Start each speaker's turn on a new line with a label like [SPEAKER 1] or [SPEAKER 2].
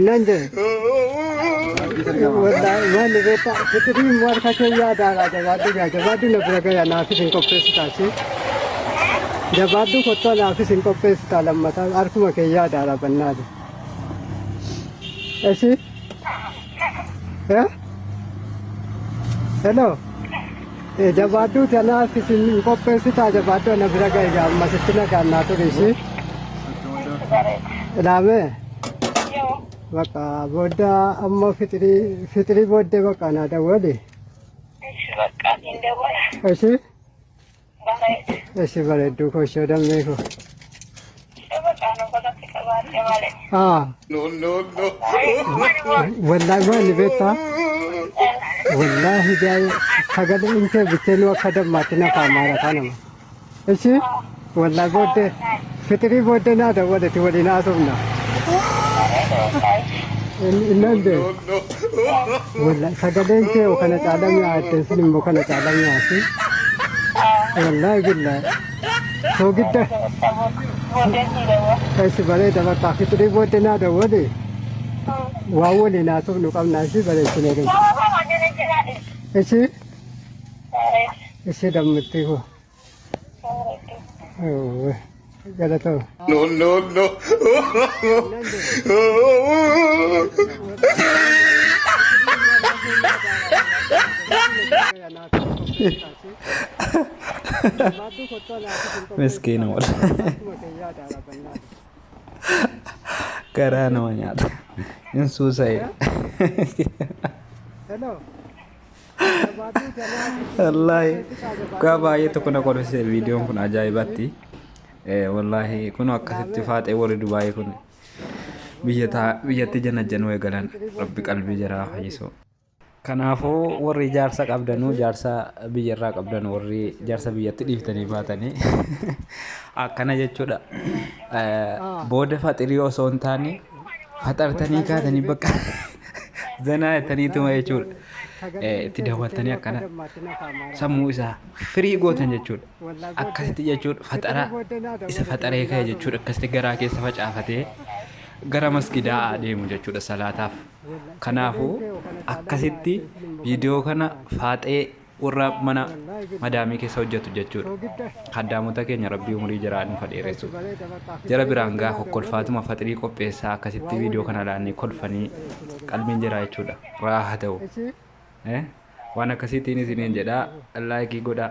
[SPEAKER 1] Nanje. Wallahi wani beta fitri muar kake ya daga jawadu na braga ya na fisin ko pesta si. Jawadu ko to na fisin ko pesta lamata arkuma ke ya daga banna de. ऐसी है हेलो ये जब बातू चला किसी को पैसे था जब बातू ना बिरा गया मस्जिद ना करना तो किसी रामे वका बोड़ा अम्मा फितरी बोड़े वका ना तो वो दे ऐसी ऐसी बड़े दुखों से डम में को हाँ वल्लाह वाली बेटा वल्लाह जाए खगड़ इनके बिचेलो खदम मातना का मारा था ना ऐसे वल्लाह बोलते फितरी बोलते ना तो वो देती वाली ना सुनना इन्हें दे वल्लाह खगड़ इनके वो खाना चाला में आते सिर्फ वो खाना चाला में आते वल्लाह गिल्ला so kita ऐसे बड़े दवा काफी तो बोलते ना तो वो दे वाव ले ना तो नुकम ना सी बड़े सुने दे ऐसे दम मिट्टी को ओह ज़्यादा तो no
[SPEAKER 2] Miskin awal. Karena namanya yang susah ya. Wallahi, kabaye to kuna kono se video kun ajaibati. Wallahi kuno akasittifat wali Dubai kun. Biyyatti janajjan way galan rabbi qalbi jara hayiso. Kanaafuu warri jaarsa qabdanuu jaarsa biyyarraa qabdan warri jaarsa biyyatti dhiiftanii baatanii akkana jechuudha. Booda faxirii osoo hin taane faxartanii kaatanii bakka zanaa jettaniituma jechuudha. Itti daawwattanii akkana sammuu isaa firii gootan jechuudha. Akkasitti jechuudha faxara isa faxaree ka'e jechuudha. Akkasitti garaa keessa facaafatee gara masgidaa adeemu jechuudha salaataaf. Kanaafuu akkasitti viidiyoo kana faaxee warra mana madaamii keessa hojjetu jechuudha. Haddaamota keenya rabbii umurii jiraannu fadheeressu. Jara biraan gaa kokkolfaatuma faxirii qopheessaa akkasitti viidiyoo kana laannee kolfanii qalbiin jira jechuudha. Raaha ta'u. Waan akkasiitiin isiniin jedhaa laayikii godhaa.